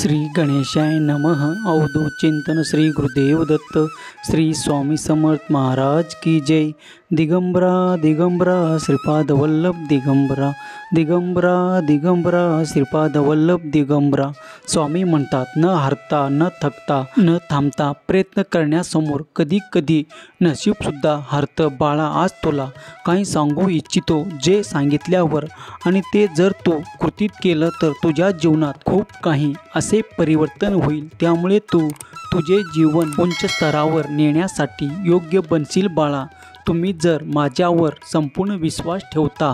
श्री गणेशाय नमः। अवधूत चिंतन श्री गुरुदेव दत्त श्री स्वामी समर्थ महाराज की जय। दिगंबरा दिगंबरा श्रीपाद वल्लभ दिगंबरा दिगंबरा दिगंबरा श्रीपाद वल्लभ दिगंबरा। स्वामी म्हणतात, न हरता न थकता न थांबता प्रयत्न करण्यासमोर कधी कधी नशीबसुद्धा हरतं। बाळा, आज तुला काही सांगू इच्छितो, जे सांगितल्यावर आणि ते जर तू कृतीत केलं तर तुझ्या जीवनात खूप काही असे परिवर्तन होईल। त्यामुळे तू तुझे जीवन उंच स्तरावर नेण्यासाठी योग्य बनशील। बाळा, तुम्ही जर माझ्यावर संपूर्ण विश्वास ठेवता,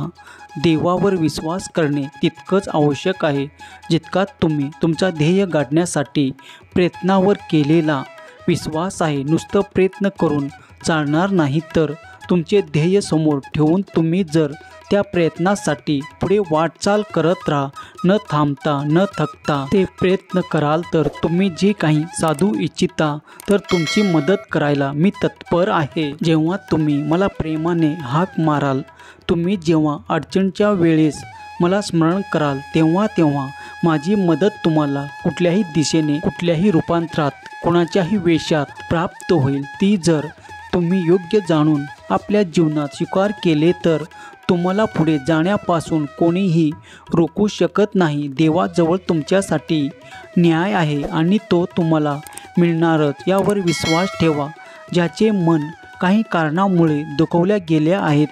देवावर विश्वास करणे तितकंच आवश्यक आहे जितका तुम्ही तुमचा ध्येय गाठण्यासाठी प्रयत्नावर केलेला विश्वास आहे। नुसतं प्रयत्न करून चालणार नाही, तर तुमचे ध्येय समोर ठेवून तुम्ही जर त्या प्रयत्नासाठी पुढे वाटचाल करत राहा, न थांबता न थकता ते प्रयत्न कराल, तर तुम्ही जे काही साधू इच्छिता तर तुमची मदत करायला मी तत्पर आहे। जेव्हा तुम्ही मला प्रेमाने हाक माराल, तुम्ही जेव्हा अडचणीच्या वेळेस मला स्मरण कराल, तेव्हा तेव्हा माझी मदत तुम्हाला कुठल्याही दिशेने, कुठल्याही रूपांतरात, कोणाच्याही वेशात प्राप्त होईल। ती जर तुम्ही योग्य जाणून आपल्या जीवनात स्वीकार केले तर तुम्हाला पुढे जाण्यापासून कोणीही रोखू शकत नाही। देवाजवळ तुमच्यासाठी न्याय आहे आणि तो तुम्हाला मिळणारच, यावर विश्वास ठेवा। ज्याचे मन काही कारणामुळे दुखवल्या गेले आहेत,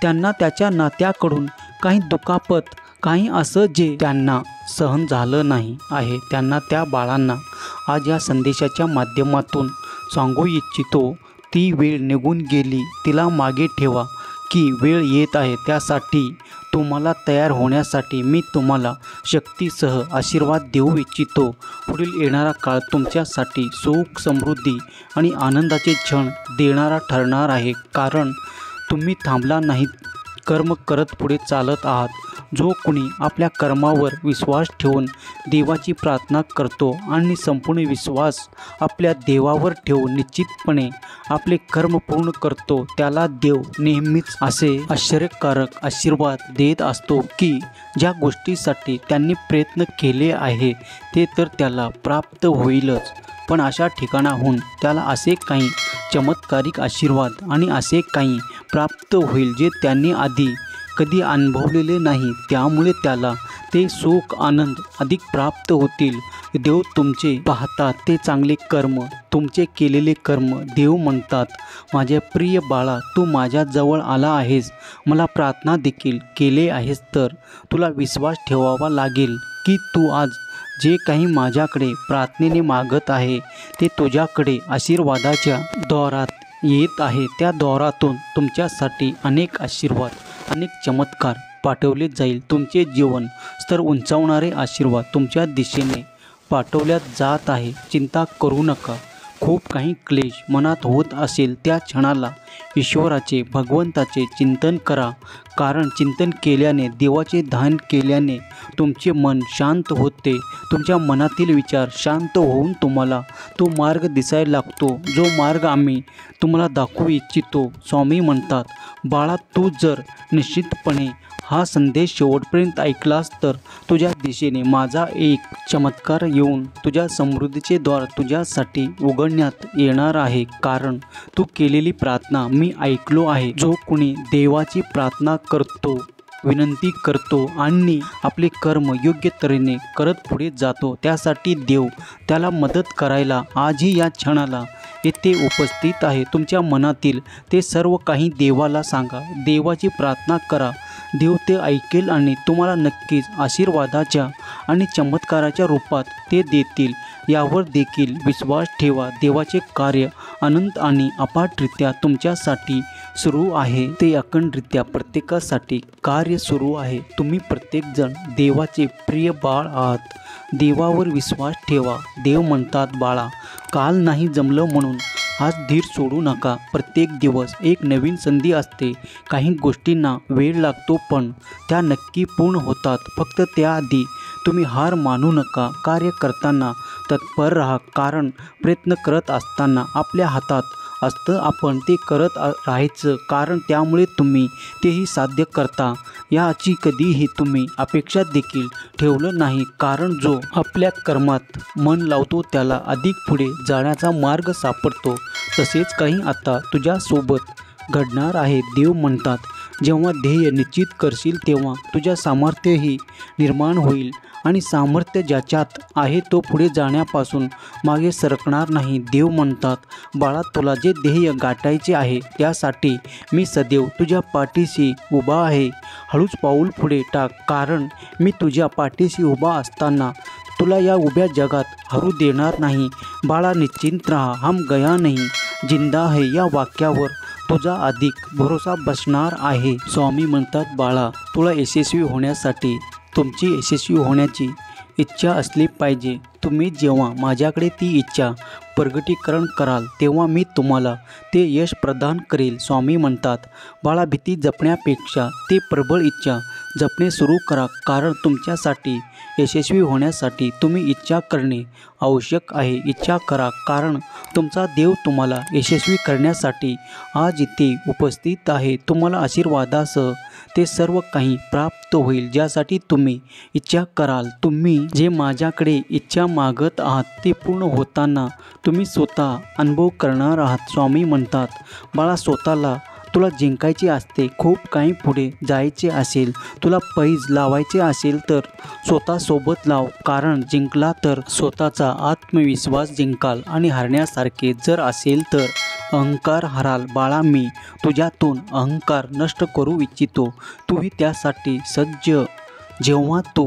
त्यांना त्याच्या नात्याकडून काही दुखापत, काही असं जे त्यांना सहन झालं नाही आहे, त्यांना, त्या बाळांना आज या संदेशाच्या माध्यमातून सांगू इच्छितो, ती वेळ निघून गेली, तिला मागे ठेवा, की वेळ येत आहे। त्यासाठी तुम्हाला तयार होण्यासाठी मी तुम्हाला शक्तीसह आशीर्वाद देऊ इच्छितो। पुढील येणारा काळ तुमच्यासाठी सुख, समृद्धी आणि आनंदाचे क्षण देणारा ठरणार आहे, कारण तुम्ही थांबला नाहीत, कर्म करत पुढे चालत आहात। जो कोणी आपल्या कर्मावर विश्वास ठेवून देवाची प्रार्थना करतो आणि संपूर्ण विश्वास आपल्या देवावर ठेवून निश्चितपणे आपले कर्म पूर्ण करतो, त्याला देव नेहमीच असे आश्चर्यकारक आशीर्वाद देत असतो की ज्या गोष्टीसाठी त्यांनी प्रयत्न केले आहे ते तर त्याला प्राप्त होईलच, पण अशा ठिकाणाहून त्याला असे काही चमत्कारिक आशीर्वाद आणि असे काही प्राप्त होईल जे त्यांनी आधी कधी अनुभवलेले नाही। त्यामुळे त्याला ते सुख, आनंद अधिक प्राप्त होतील। देव तुमचे पाहतात ते चांगले कर्म, तुमचे केलेले कर्म। देव म्हणतात, माझ्या प्रिय बाळा, तू माझ्याजवळ आला आहेस, मला प्रार्थना देखील केले आहेस, तर तुला विश्वास ठेवावा लागेल की तू आज जे काही माझ्याकडे प्रार्थनेने मागत आहे ते तुझ्याकडे आशीर्वादाच्या द्वारात येत आहे। त्या द्वारातून तुमच्यासाठी अनेक आशीर्वाद, अनेक चमत्कार पाठवले जाईल। तुमचे जीवन स्तर उंचावणारे आशीर्वाद तुमच्या दिशेने पाठवल्यात जात आहे। चिंता करू नका। खूप काही क्लेश मनात होत असेल त्या क्षणाला ईश्वराचे, भगवंताचे चिंतन करा, कारण चिंतन केल्याने, देवाचे ध्यान केल्याने तुमचे मन शांत होते। तुमच्या मनातील विचार शांत होऊन तुम्हाला तो मार्ग दिसायला लागतो, जो मार्ग आम्ही तुम्हाला दाखवू इच्छितो। स्वामी म्हणतात, बाळा, तू जर निश्चितपणे हा संदेश शेवटपर्यंत ऐकलास तर तुझ्या दिशेने माझा एक चमत्कार येऊन तुझ्या समृद्धीचे द्वार तुझ्यासाठी उघडण्यात येणार आहे, कारण तू केलेली प्रार्थना मी ऐकलो आहे। जो कोणी देवाची प्रार्थना करतो, विनंती करतो आणि आपले कर्म योग्य तऱ्हेने करत पुढे जातो, त्यासाठी देव त्याला मदत करायला आजही या क्षणाला येथे उपस्थित आहे। तुमच्या मनातील ते सर्व काही देवाला सांगा, देवाची प्रार्थना करा, देव ते ऐकेल आणि तुम्हाला नक्कीच आशीर्वादाच्या आणि चमत्काराच्या रूपात ते देतील, यावर देखील विश्वास ठेवा। देवाचे कार्य अनंत आणि अपाटरित्या तुमच्यासाठी सुरू आहे, ते अखंडरित्या प्रत्येकासाठी कार्य सुरू आहे। तुम्ही प्रत्येकजण देवाचे प्रिय बाळ आहात, देवावर विश्वास ठेवा। देव म्हणतात, बाळा, काल नाही जमलं म्हणून आज धीर सोडू नका। प्रत्येक दिवस एक नवीन संधी असते। काही गोष्टींना वेळ लागतो, पण त्या नक्की पूर्ण होतात। फक्त त्याआधी तुम्ही हार मानू नका। कार्य करताना तत्पर राहा, कारण प्रयत्न करत असताना आपल्या हातात असतं आपण ते करत राहायचं, कारण त्यामुळे तुम्ही तेही साध्य करता याची कधीही तुम्ही अपेक्षा देखील ठेवलं नाही, कारण जो आपल्या कर्मात मन लावतो त्याला अधिक पुढे जाण्याचा मार्ग सापडतो. तसेच काही आता तुझ्यासोबत घडणार आहे. देव म्हणतात, जेव्हा ध्येय निश्चित करशील तेव्हा तुझ्या सामर्थ्यही निर्माण होईल आणि सामर्थ्य ज्याच्यात आहे तो पुढे जाण्यापासून मागे सरकणार नाही. देव म्हणतात, बाळा, तुला जे ध्येय गाठायचे आहे त्यासाठी मी सदैव तुझ्या पाठीशी उभा आहे. हळूच पाऊल पुढे टाक, कारण मी तुझ्या पाठीशी उभा असताना तुला या उभ्या जगात हरू देणार नाही. बाळा, निश्चिंत राहा. हम गया नहीं, जिंदा है या वाक्यावर तुझा अधिक भरोसा बसणार आहे. स्वामी म्हणतात, बाळा, तुला यशस्वी होण्यासाठी तुमची यशस्वी होण्याची इच्छा असली पाहिजे. तुम्ही जेव्हा माझ्याकडे ती इच्छा प्रगटीकरण कराल तेव्हा मी तुम्हाला ते यश प्रदान करेल. स्वामी म्हणतात, बाळा, भीती जपण्यापेक्षा ते प्रबळ इच्छा जपणे सुरू करा, कारण तुमच्यासाठी यशस्वी होण्यासाठी तुम्ही इच्छा करणे आवश्यक आहे. इच्छा करा, कारण तुमचा देव तुम्हाला यशस्वी करण्यासाठी आज इथे उपस्थित आहे. तुम्हाला आशीर्वादासह ते सर्व काही प्राप्त होईल ज्यासाठी तुम्ही इच्छा कराल. तुम्ही जे माझ्याकडे इच्छा मागत आहात ते पूर्ण होताना तुम्ही स्वतः अनुभव करणार आहात. स्वामी म्हणतात, बाळा, स्वतःला तुला जिंकायचे असते. खूप काही पुढे जायचे असेल, तुला पैज लावायचे असेल तर स्वतःसोबत लाव, कारण जिंकला तर स्वतःचा आत्मविश्वास जिंकाल आणि हरण्यासारखे जर असेल तर अहंकार हराल. बाळा, मी तुझ्यातून अहंकार नष्ट करू इच्छितो. तूही त्यासाठी सज्ज. जेव्हा तू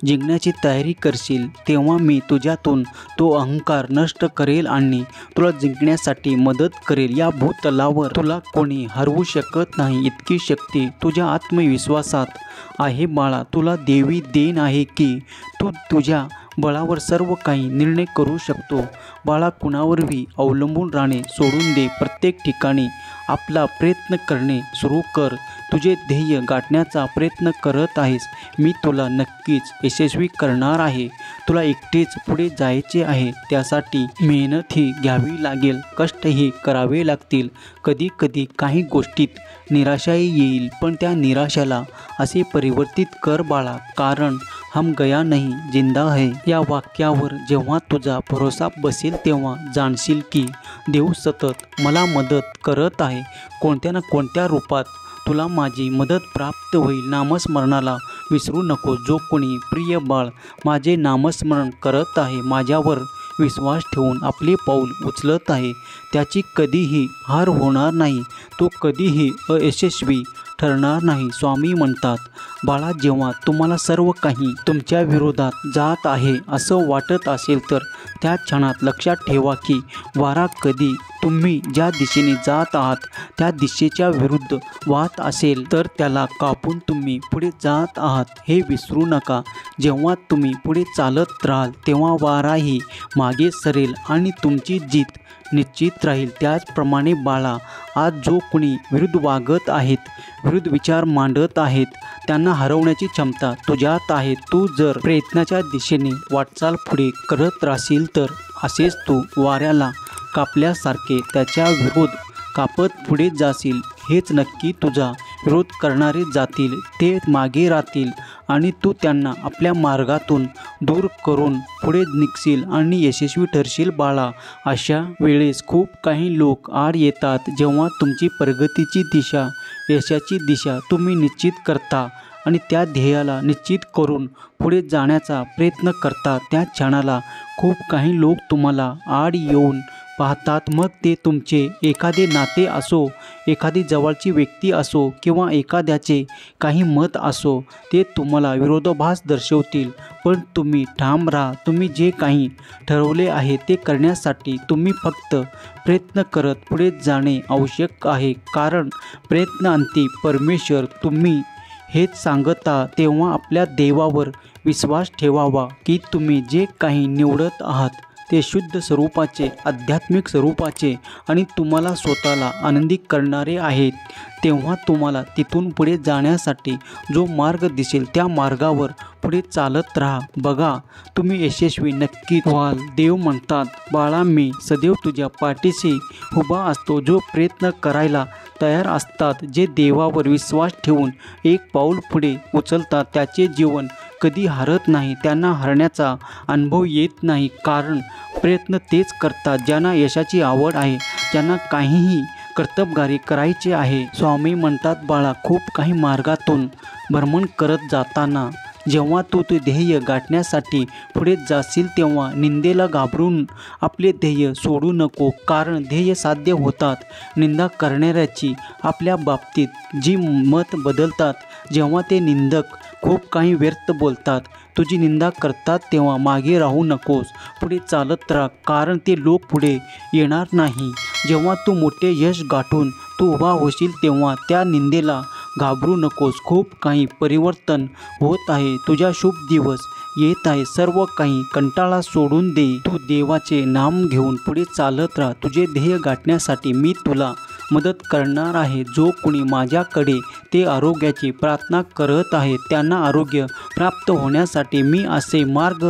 जिंकण्याची तयारी करशील तेव्हा मी तुझ्यातून तो अहंकार नष्ट करेल आणि तुला जिंकण्यासाठी मदत करेल. या भूतलावर तुला कोणी हरवू शकत नाही, इतकी शक्ती तुझ्या आत्मविश्वासात आहे. बाळा, तुला देवी देण आहे की तू तुझ्या बळावर सर्व काही निर्णय करू शकतो. बाळा, कुणावरही अवलंबून राहणे सोडून दे. प्रत्येक ठिकाणी आपला प्रयत्न करणे सुरू कर. तुझे ध्येय गाठण्याचा प्रयत्न करत आहेस, मी तुला नक्कीच यशस्वी करणार आहे. तुला एकटेच पुढे जायचे आहे, त्यासाठी मेहनतही घ्यावी लागेल, कष्टही करावे लागतील. कधी कधी काही गोष्टीत निराशाही येईल, पण त्या निराशाला असे परिवर्तित कर बाळा, कारण हम गया नहीं, जिंदा है या वाक्यावर जेव्हा तुझा भरोसा बसेल तेव्हा जाणशील की देव सतत मला मदत करत आहे. कोणत्या ना कोणत्या रूपात तुला माझी मदत प्राप्त होईल. नामस्मरणाला विसरू नको. जो कोणी प्रिय बाळ माझे नामस्मरण करत आहे, माझ्यावर विश्वास ठेवून आपले पाऊल उचलत आहे, त्याची कधीही हार होणार नाही. तो कधीही अयशस्वी ठरणार नाही. स्वामी म्हणतात, बाळा, जेव्हा तुम्हाला सर्व काही तुमच्या विरोधात जात आहे असं वाटत असेल तर त्या क्षणात लक्षात ठेवा की वारा कधी तुम्ही ज्या दिशेने जात आहात त्या दिशेच्या विरुद्ध वाहत असेल तर त्याला कापून तुम्ही पुढे जात आहात, हे विसरू नका. जेव्हा तुम्ही पुढे चालत राहाल तेव्हा वाराही मागे सरेल आणि तुमची जीत निश्चित राहील. त्याचप्रमाणे बाळा, आज जो कोणी विरुद्ध वागत आहेत, विरुद्ध विचार मांडत आहेत, त्यांना हरवण्याची क्षमता तुझ्यात आहे. तू जर प्रयत्नाच्या दिशेने वाटचाल पुढे करत राहशील तर असेच तू वाऱ्याला कापल्यासारखे त्याच्या विरोध कापत पुढे जाशील. हेच नक्की तुझा विरोध करणारे जातील, ते मागे राहतील आणि तू त्यांना आपल्या मार्गातून दूर करून पुढे निघशील आणि यशस्वी ठरशील. बाळा, अशा वेळेस खूप काही लोक आड येतात. जेव्हा तुमची प्रगतीची दिशा, यशाची दिशा तुम्ही निश्चित करता आणि त्या ध्येयाला निश्चित करून पुढे जाण्याचा प्रयत्न करता, त्या क्षणाला खूप काही लोक तुम्हाला आड येऊन पाहतात. मग ते तुमचे एखादे नाते असो, एखादी जवळची व्यक्ती असो किंवा एखाद्याचे काही मत असो, ते तुम्हाला विरोधाभास दर्शवतील. पण तुम्ही ठाम राहा. तुम्ही जे काही ठरवले आहे ते करण्यासाठी तुम्ही फक्त प्रयत्न करत पुढे जाणे आवश्यक आहे, कारण प्रयत्नांती परमेश्वर. तुम्ही हेच सांगता तेव्हा आपल्या देवावर विश्वास ठेवावा की तुम्ही जे काही निवडत आहात ते शुद्ध स्वरूपाचे, आध्यात्मिक स्वरूपाचे आणि तुम्हाला स्वतःला आनंदी करणारे आहेत, तेव्हा तुम्हाला तिथून पुढे जाण्यासाठी जो मार्ग दिसेल त्या मार्गावर पुढे चालत राहा. बघा, तुम्ही यशस्वी नक्कीच व्हाल. देव म्हणतात, बाळा, मी सदैव तुझ्या पाठीशी उभा असतो. जो प्रयत्न करायला तयार असतात, जे देवावर विश्वास ठेवून एक पाऊल पुढे उचलतात, त्याचे जीवन कधी हरत नाही. त्यांना हरण्याचा अनुभव येत नाही, कारण प्रयत्न तेच करतात ज्यांना यशाची आवड आहे, ज्यांना काहीही कर्तबगारी करायचे आहे. स्वामी म्हणतात, बाळा, खूप काही मार्गातून भ्रमण करत जाताना जेव्हा तू ते ध्येय गाठण्यासाठी पुढे जाशील तेव्हा निंदेला घाबरून आपले ध्येय सोडू नको, कारण ध्येय साध्य होतात. निंदा करणाऱ्याची आपल्या बाबतीत जी मत बदलतात, जेव्हा ते निंदक खूप काही व्यर्थ बोलतात, तुझी निंदा करतात, तेव्हा मागे राहू नकोस, पुढे चालत राहा, कारण ते लोक पुढे येणार नाही. जेव्हा तू मोठे यश गाठून तू उभा होशील तेव्हा त्या निंदेला घाबरू नकोस. खूप काही परिवर्तन होत आहे. तुझा शुभ दिवस येत आहे. सर्व काही कंटाळा सोडून दे. तू देवाचे नाम घेऊन पुढे चालत राहा. तुझे ध्येय गाठण्यासाठी मी तुला मदत करणार आहे. जो कोणी माझ्याकडे ते आरोग्याची प्रार्थना करत आहे, त्यांना आरोग्य प्राप्त होण्यासाठी मी असे मार्ग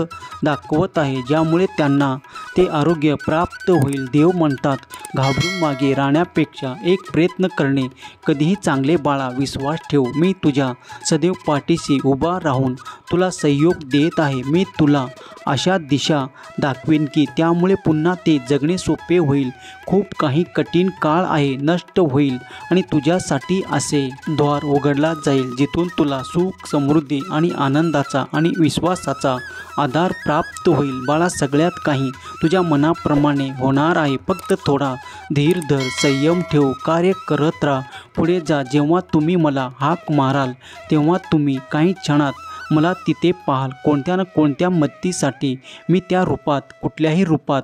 दाखवत आहे, ज्यामुळे त्यांना ते आरोग्य प्राप्त होईल. देव म्हणतात, घाबरून मागे राहण्यापेक्षा एक प्रयत्न करणे कधीही चांगले. बाळा, विश्वास ठेव, मी तुझ्या सदैव पाठीशी उभा राहून तुला सहयोग देत आहे. मी तुला अशा दिशा दाखवेन की त्यामुळे पुन्हा ते जगणे सोपे होईल. खूप काही कठीण काळ आहे नष्ट होईल आणि तुझ्यासाठी असे द्वार उघडला जाईल जिथून तुला सुख, समृद्धी आणि आनंदाचा आणि विश्वासाचा आधार प्राप्त होईल. बाळा, सगळ्यात काही तुझ्या मनाप्रमाणे होणार आहे. फक्त थोडा धीर धर, संयम ठेव, कार्य करत राहा, पुढे जा. जेव्हा तुम्ही मला हाक माराल तेव्हा तुम्ही काही क्षणात मला तिथे पाहाल. कोणत्या ना कोणत्या मदतीसाठी मी त्या रूपात, कुठल्याही रूपात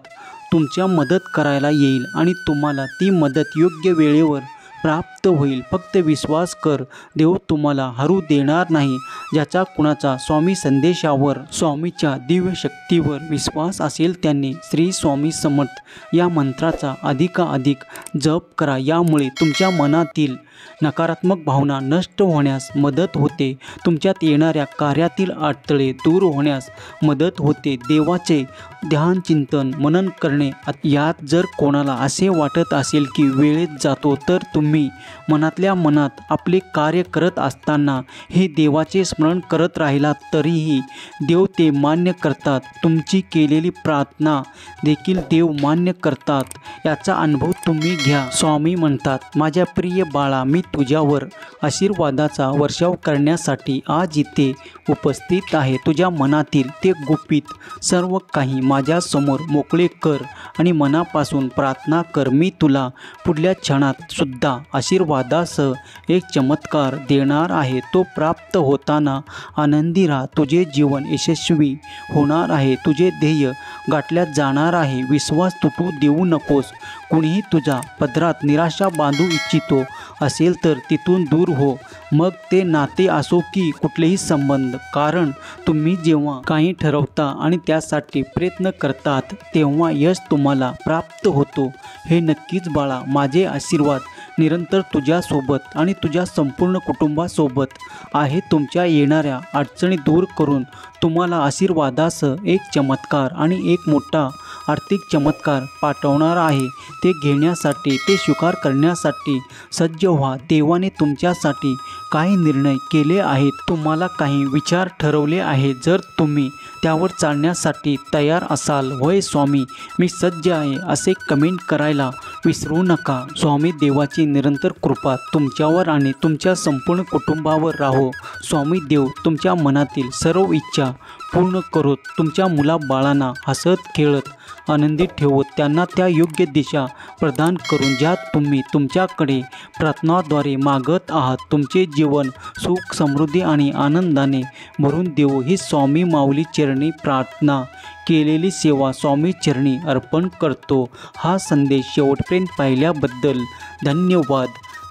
तुमच्या मदत करायला येईल आणि तुम्हाला ती मदत योग्य वेळेवर प्राप्त होईल. फक्त विश्वास कर, देव तुम्हाला हरू देणार नाही. ज्याचा कुणाचा स्वामी संदेशावर, स्वामीच्या दिव्य शक्तीवर विश्वास असेल त्यांनी श्री स्वामी समर्थ या मंत्राचा अधिकाधिक जप करा. यामुळे तुमच्या मनातील नकारात्मक भावना नष्ट होण्यास मदत होते. तुमच्यात येणाऱ्या कार्यातील अडथळे दूर होण्यास मदत होते. देवाचे ध्यान, चिंतन, मनन करणे. यात जर कोणाला असे वाटत असेल की वेळेत जातो, तर तुम्ही मनातल्या मनात आपले कार्य करत असताना हे देवाचे स्मरण करत राहिलात तरीही देव ते मान्य करतात. तुमची केलेली प्रार्थना देखील देव मान्य करतात. याचा अनुभव तुम्ही घ्या. स्वामी म्हणतात, माझ्या प्रिय बाळा, मी तुझ्यावर आशीर्वादाचा वर्षाव करण्यासाठी आज इथे उपस्थित आहे. तुझ्या मनातील ते गुपित सर्व काही माझ्यासमोर मोकळे कर आणि मनापासून प्रार्थना कर. मी तुला पुढल्या क्षणात सुद्धा आशीर्वादासह एक चमत्कार देणार आहे. तो प्राप्त होताना आनंदी राहा. तुझे जीवन यशस्वी होणार आहे. तुझे ध्येय गाठल्या जाणार आहे. विश्वास तुटू देऊ नकोस. कुणीही तुझ्या पदरात निराशा बांधू इच्छितो असेल तर तिथून दूर हो. मग ते नाते असो की कुठलेही संबंध, कारण तुम्ही जेव्हा काही ठरवता आणि त्यासाठी प्रयत्न करतात तेव्हा यश तुम्हाला प्राप्त होतो. हे नक्कीच बाळा, माझे आशीर्वाद निरंतर तुझ्यासोबत आणि तुझ्या संपूर्ण कुटुंबासोबत आहे. तुमच्या येणाऱ्या अडचणी दूर करून तुम्हाला आशीर्वादासह एक चमत्कार आणि एक मोठा आर्थिक चमत्कार पाठवणार आहे. ते घेण्यासाठी, ते स्वीकार करण्यासाठी सज्ज व्हा. देवाने तुमच्यासाठी काही निर्णय केले आहेत. तुम्हाला काही विचार ठरवले आहेत. जर तुम्ही त्यावर चालण्यासाठी तयार असाल, होय स्वामी, मी सज्ज आहे, असे कमेंट करायला विसरू नका. स्वामी देवाची निरंतर कृपा तुमच्यावर आणि तुमच्या संपूर्ण कुटुंबावर राहो. स्वामी देव तुमच्या मनातील सर्व इच्छा पूर्ण करोत. तुमच्या मुलाबाळांना हसत खेळत आनंदी ठेवत त्यांना त्या योग्य दिशा प्रदान करून ज्यात तुम्ही तुमच्याकडे प्रार्थनाद्वारे मागत आहात. तुमचे जीवन सुख, समृद्धी आणि आनंदाने भरून देवो. ही स्वामी माऊली चरणी प्रार्थना केलेली सेवा स्वामी चरणी अर्पण करतो. हा संदेश शेवटपर्यंत पाहिल्याबद्दल धन्यवाद.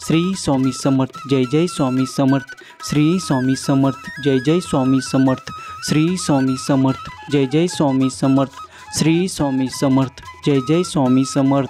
श्री स्वामी समर्थ. जय जय स्वामी समर्थ. श्री स्वामी समर्थ. जय जय स्वामी समर्थ. श्री स्वामी समर्थ. जय जय स्वामी समर्थ. श्री स्वामी समर्थ. जय जय स्वामी समर्थ.